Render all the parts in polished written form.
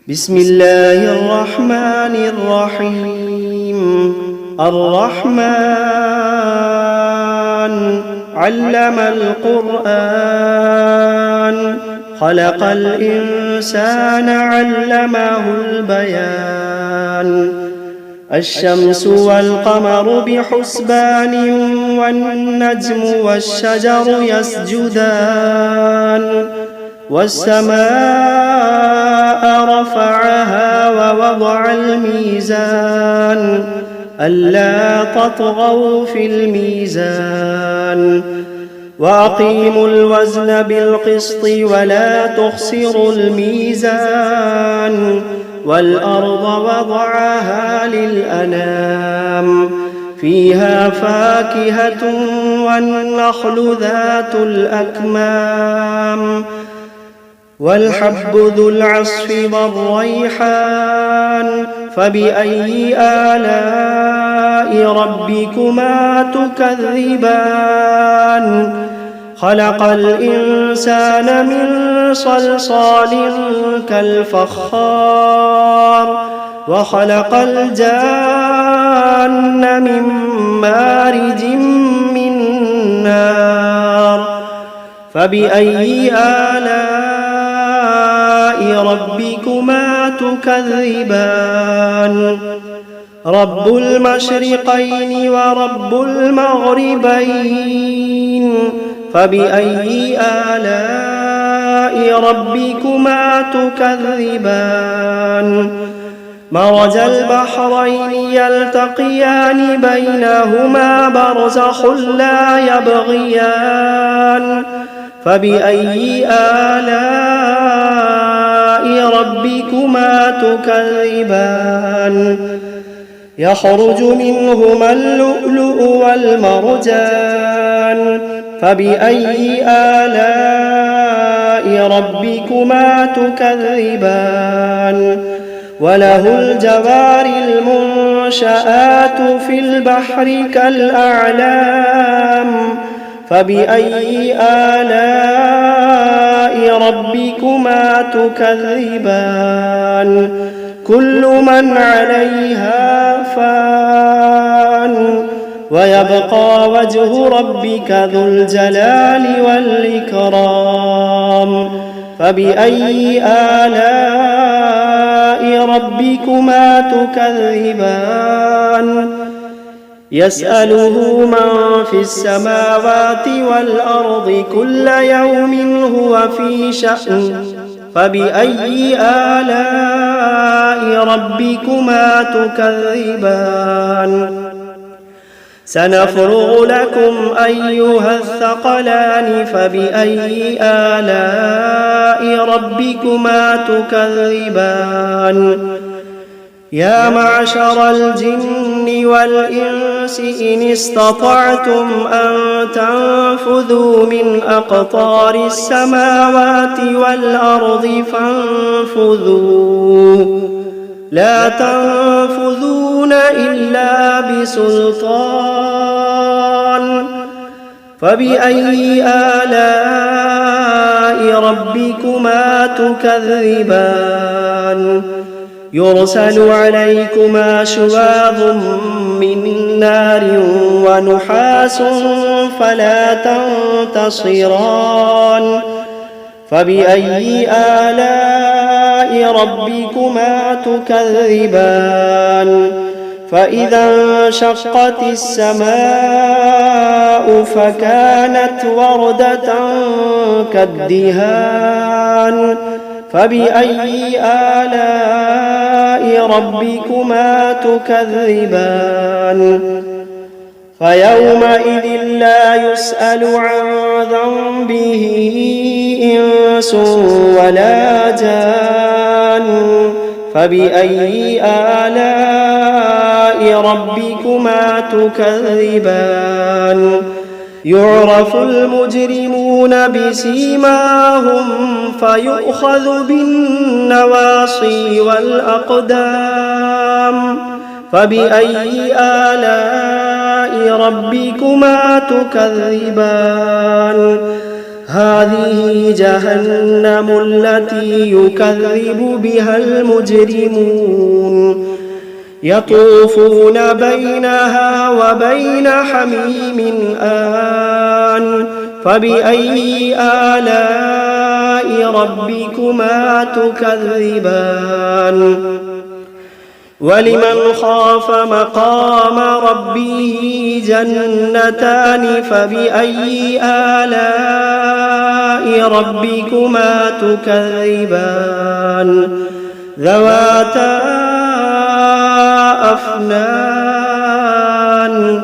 بسم الله الرحمن الرحيم. الرحمن علم القرآن، خلق الإنسان علمه البيان. الشمس والقمر بحسبان، والنجم والشجر يسجدان. والسماء رفعها ووضع الميزان، ألا تطغوا في الميزان. وأقيموا الوزن بالقسط ولا تخسروا الميزان. والأرض وضعها للأنام، فيها فاكهة والنخل ذات الأكمام. والحب ذو العصف والريحان، فبأي آلاء ربكما تكذبان. خلق الإنسان من صلصال كالفخار، وخلق الجان من مارج من نار. فبأي آلاء ربكما تكذبان. رب المشرقين ورب المغربين، فبأي آلاء ربكما تكذبان. مرج البحرين يلتقيان، بينهما برزخ لا يبغيان. فبأي آلاء ربكما تكذبان. يخرج منهما اللؤلؤ والمرجان، فبأي آلاء ربكما تكذبان. وله الجوار المنشآت في البحر كالأعلام، فبأي آلاء ربكما تكذبان. كل من عليها فان، ويبقى وجه ربك ذو الجلال والإكرام. فبأي آلاء ربكما تكذبان. يسأله من في السماوات والأرض كل يوم هو في شأن. فبأي آلاء ربكما تكذبان. سنفرغ لكم أيها الثقلان، فبأي آلاء ربكما تكذبان. يا معشر الجن والإنس إن استطعتم أن تنفذوا من أقطار السماوات والأرض فانفذوا، لا تنفذون إلا بسلطان. فبأي آلاء ربكما تكذبان. يرسل عليكما شواظ من نار ونحاس فلا تنتصران. فبأي آلاء ربكما تكذبان. فإذا انشقت السماء فكانت وردة كالدهان. فبأي آلاء ربكما تكذبان. فيومئذ لا يسأل عن ذنبه إنس ولا جان. فبأي آلاء ربكما تكذبان. يعرف المجرمون بسيماهم فيؤخذ بالنواصي والأقدام. فبأي آلاء ربكما تكذبان. هذه جهنم التي يكذب بها المجرمون يطوفون بينها وبين حميم آن فبأي آلاء ربكما تكذبان ولمن خاف مقام ربه جنتان فبأي آلاء ربكما تكذبان ذواتا أفنان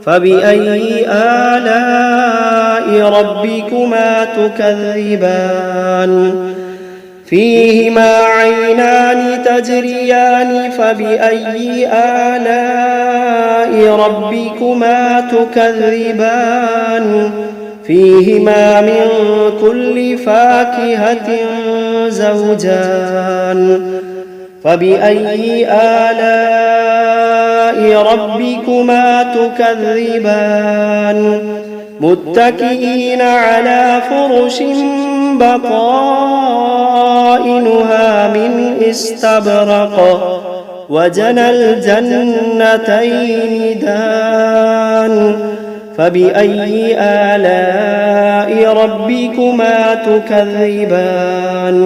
فبأي آلاء ربكما تكذبان فيهما عينان تجريان فبأي آلاء ربكما تكذبان فيهما من كل فاكهة زوجان فبأي آلاء ربكما تكذبان متكئين على فرش بطائنها من استبرق وجنى الجنتين دان فبأي آلاء ربكما تكذبان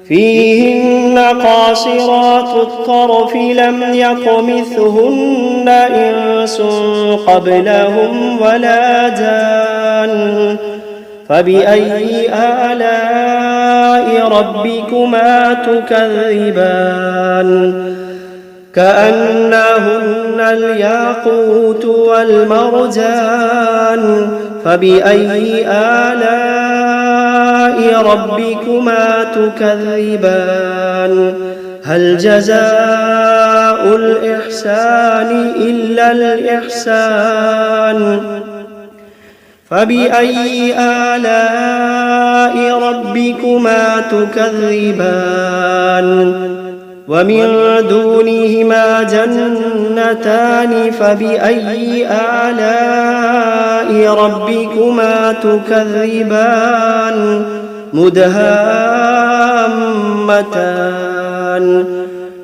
فيهن قاصرات الطرف لم يطمثهن إنس قبلهم ولا جان فبأي آلاء ربكما تكذبان كأنهن الياقوت والمرجان فبأي آلاء ربكما تكذبان هل جزاء الإحسان إلا الإحسان فبأي آلاء ربكما تكذبان ومن دونهما جنتان فبأي آلاء ربكما تكذبان مدهامتان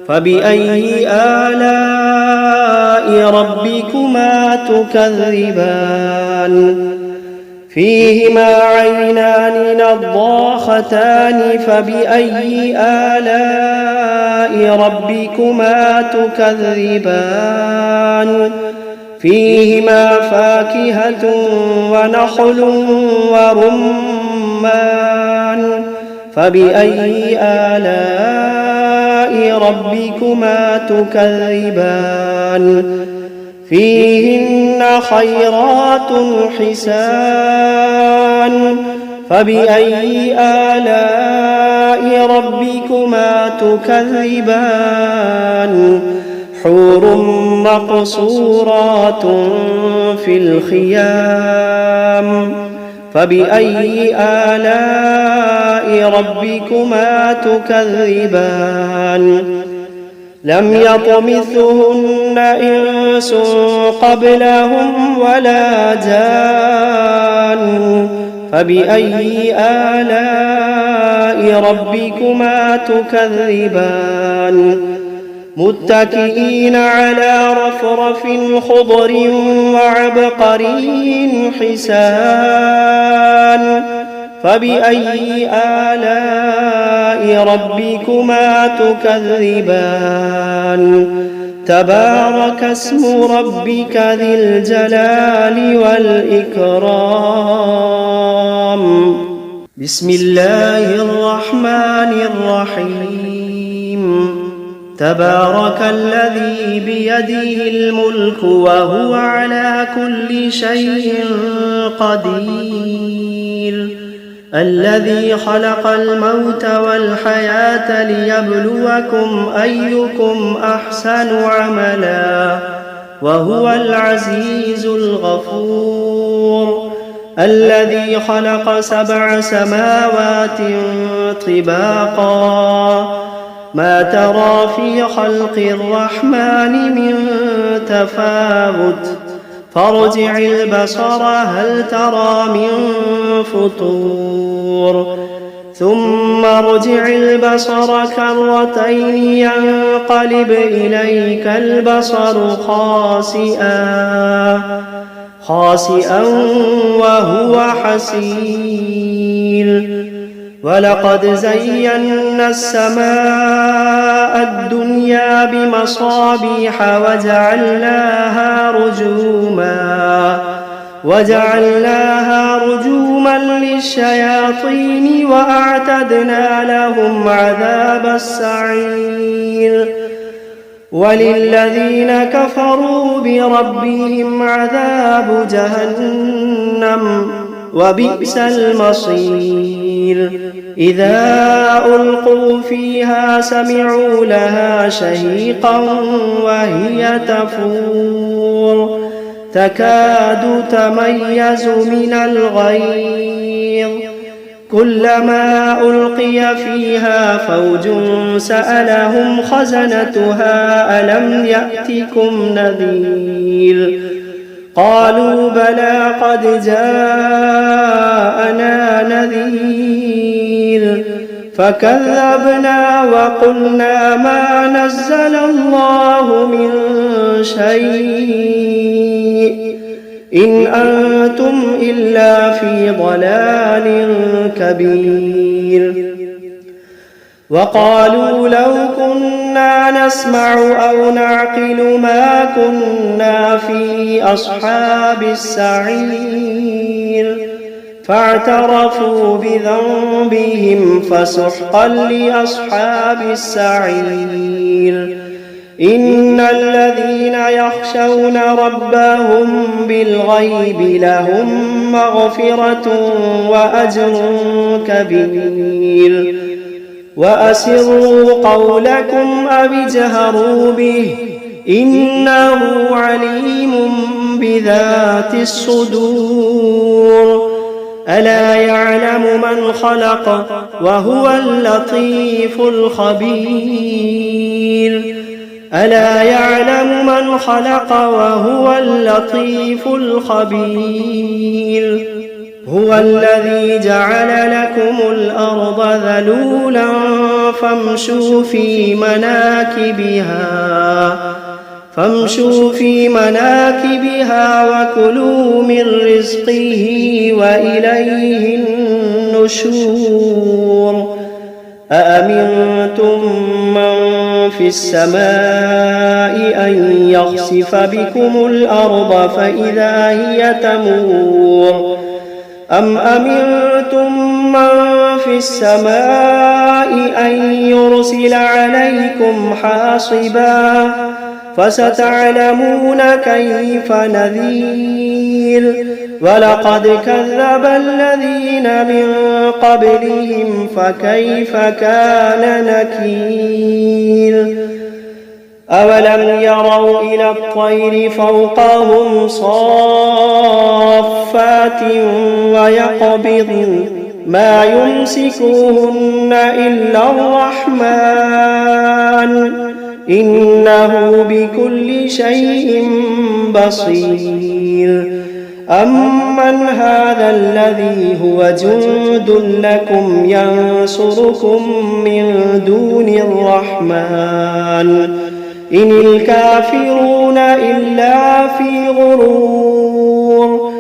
فبأي آلاء ربكما تكذبان فيهما عينان نضاختان فبأي آلاء ربكما تكذبان فيهما فاكهة ونخل ورمان فبأي آلاء ربكما تكذبان فيهن خيرات حسان فبأي آلاء ربكما تكذبان حور مقصورات في الخيام فبأي آلاء ربكما تكذبان لم يطمثهن إنس قبلهم ولا جان فبأي آلاء ربكما تكذبان متكئين على رفرف خضر وعبقري حسان فبأي آلاء ربكما تكذبان تبارك اسم ربك ذي الجلال والإكرام بسم الله الرحمن الرحيم تبارك الذي بيده الملك وهو على كل شيء قدير الذي خلق الموت والحياة ليبلوكم أيكم أحسن عملا وهو العزيز الغفور الذي خلق 7 سماوات طباقا ما ترى في خلق الرحمن من تفاوت فارجع البصر هل ترى من فطور ثم ارجع البصر كرتين ينقلب إليك البصر خاسئا وهو حسير ولقد زينا السماء الدنيا بمصابيح وجعلناها رجوما للشياطين وأعتدنا لهم عذاب السعير وللذين كفروا بربهم عذاب جهنم وبئس المصير إذا ألقوا فيها سمعوا لها شهيقا وهي تفور تكاد تميز من الغيظ كلما ألقي فيها فوج سألهم خزنتها ألم يأتكم نذير قالوا بلى قد جاءنا نذير فكذبنا وقلنا ما نزل الله من شيء إن أنتم إلا في ضلال كبير وقالوا لو كنا نسمع أو نعقل ما كنا في أصحاب السعير فاعترفوا بذنبهم فسحقا لأصحاب السعير إن الذين يخشون ربهم بالغيب لهم مغفرة وأجر كبير وأسروا قولكم أو اجهروا به إنه عليم بذات الصدور ألا يعلم من خلق وهو اللطيف الخبير ألا يعلم من خلق وهو اللطيف الخبير هو الذي جعل لكم الأرض ذلولا فامشوا في مناكبها وكلوا من رزقه وإليه النشور أأمنتم من في السماء أن يخسف بكم الأرض فإذا هي تمور أم أمنتم من في السماء أن يرسل عليكم حاصبا فستعلمون كيف نذير ولقد كذب الذين من قبلهم فكيف كان نكير أولم يروا إلى الطير فوقهم صافات ويقبضن ما يمسكوهن إلا الرحمن إنه بكل شيء بصير أمن هذا الذي هو جند لكم ينصركم من دون الرحمن إن الكافرون إلا في غرور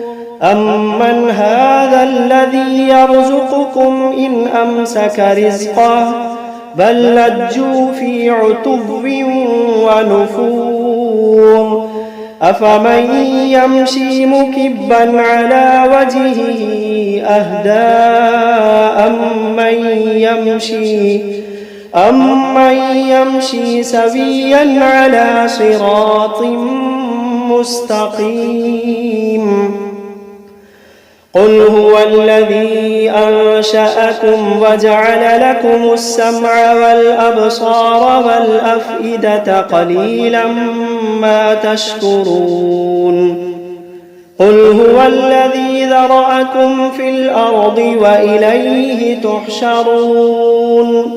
أمن هذا الذي يرزقكم إن أمسك رزقه بل لجوا في عتو ونفور أفمن يمشي مكبا على وجهه أهدى أمن يمشي سويا على صراط مستقيم قل هو الذي أنشأكم وجعل لكم السمع والأبصار والأفئدة قليلا ما تشكرون قل هو الذي ذرأكم في الأرض وإليه تحشرون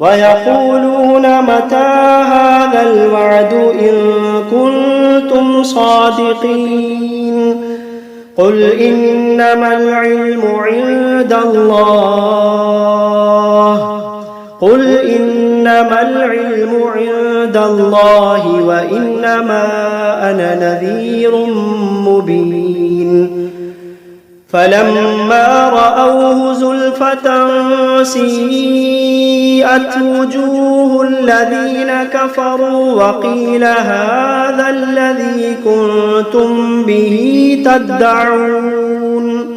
ويقولون متى هذا الوعد إن كنتم كنتم صادقين قل إنما العلم عند الله وإنما أنا نذير مبين فلما رأوه زلفة سيئت وجوه الذين كفروا وقيل هذا الذي كنتم به تدعون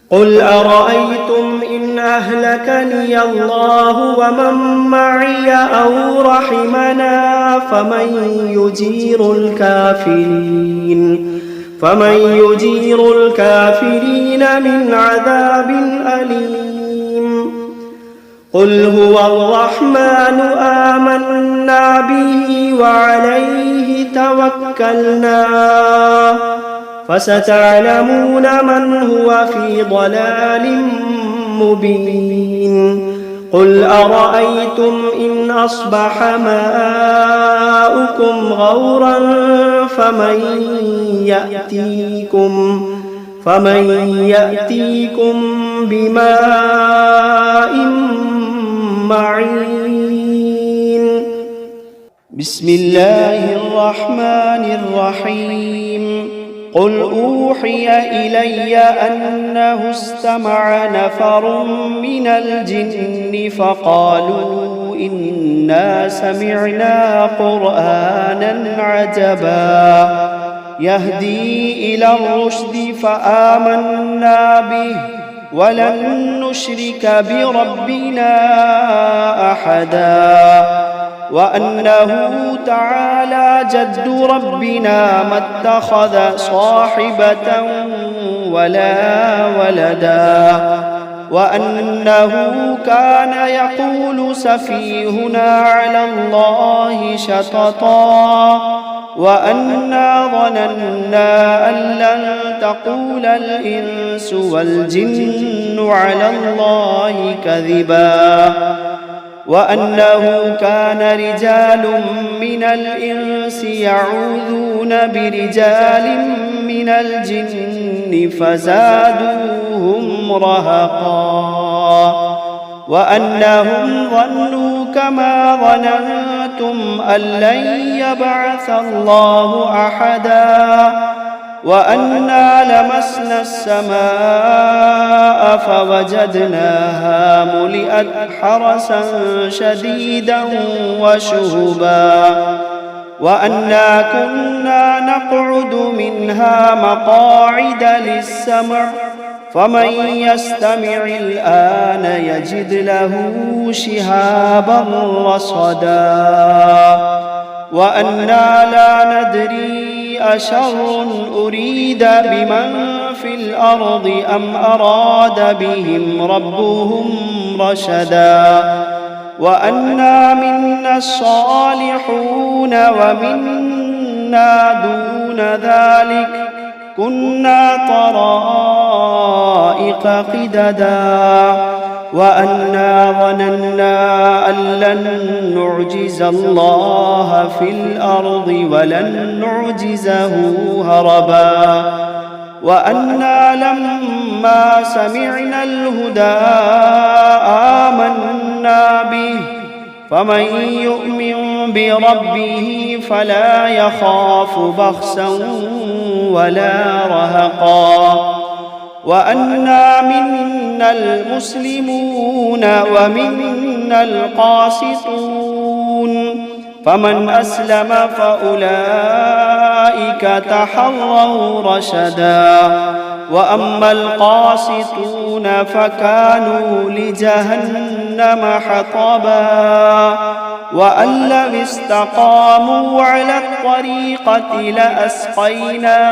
قل أرأيتم إن أهلكني الله ومن معي أو رحمنا فمن يجير الكافرين من عذاب أليم قل هو الرحمن آمنا به وعليه توكلنا فستعلمون من هو في ضلال مبين قل أرأيتم إن أصبح ماؤكم غورا فمن يأتيكم بماء معين بسم الله الرحمن الرحيم قل أوحي إلي أنه استمع نفر من الجن فقالوا إنا سمعنا قرآنا عجبا يهدي إلى الرشد فآمنا به ولن نشرك بربنا أحدا وأنه تعالى جد ربنا ما اتخذ صاحبة ولا ولدا وأنه كان يقول سفيهنا على الله شططا وأنا ظننا أن لن تقول الإنس والجن على الله كذبا وأنه كان رجال من الإنس يعوذون برجال من الجن فزادوهم رهقا وأنهم ظنوا كما ظننتم أن لن يبعث الله أحدا وأنا لمسنا السماء فوجدناها ملئت حرسا شديدا وشهبا وأنا كنا نقعد منها مقاعد للسمع فمن يستمع الآن يجد له شهابا رصدا وأنا لا ندري أشر أريد بمن في الأرض أم أراد بهم ربهم رشدا وأنا منا الصالحون ومنا دون ذلك كنا طرائق قددا وأنا ظننا أن لن نعجز الله في الأرض ولن نعجزه هربا وأنا لما سمعنا الهدى آمنا به فمن يؤمن بربه فلا يخاف بخسا ولا رهقا وأنا منا المسلمون ومنا القاسطون فمن أسلم فأولئك تحروا رشدا وأما القاسطون فكانوا لجهنم حطبا وأن لو استقاموا على الطريقة لأسقيناهم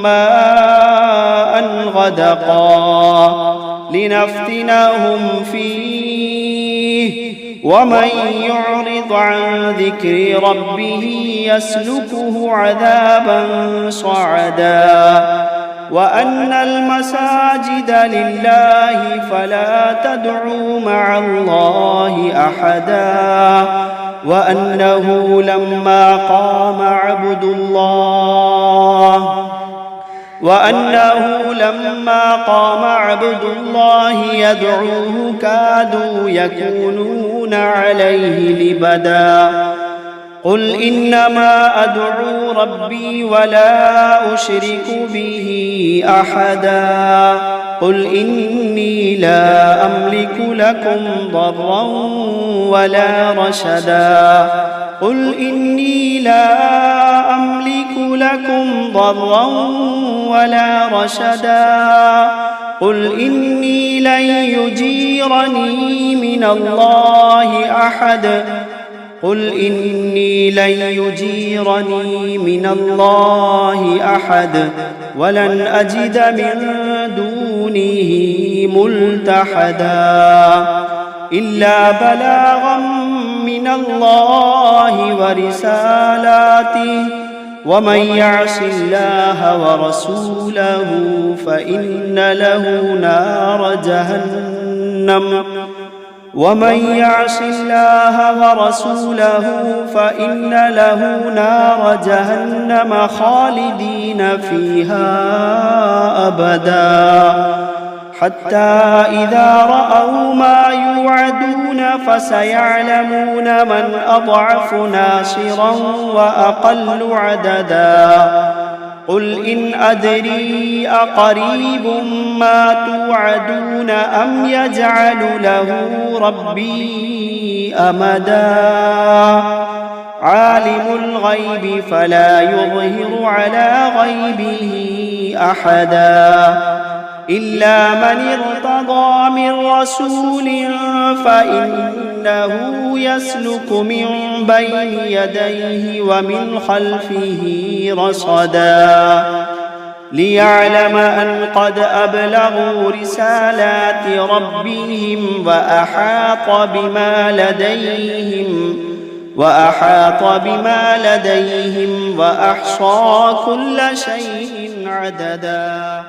ماء غدقا لنفتنهم فيه ومن يعرض عن ذكر ربه يسلكه عذابا صعدا وأن المساجد لله فلا تدعوا مع الله أحدا وأنه لما قام عبد الله يدعوه كادوا يكونون عليه لبدا. قل إنما أدعو ربي ولا أشرك به أحدا. قل إني لا أملك لكم ضرا ولا رشدا. قل إني لا أملك لكم ضرا ولا رشدا. قل إني لن يجيرني من الله أحد. قل إني لن يجيرني من الله أحد ولن أجد من دونه ملتحدا إلا بلاغا من الله ورسالاته ومن يعص الله ورسوله فإن له نار جهنم خالدين فيها أبدا حتى إذا رأوا ما يوعدون فسيعلمون من أضعف ناصرا وأقل عددا. قل إن أدري أقريب ما توعدون أم يجعل له ربي أمدا. عالم الغيب فلا يظهر على غيبه أحدا إلا من ارتضى من رسول فإنه يسلك من بين يديه ومن خلفه رصدا ليعلم أن قد أبلغوا رسالات ربهم وأحاط بما لديهم وأحصى كل شيء عددا.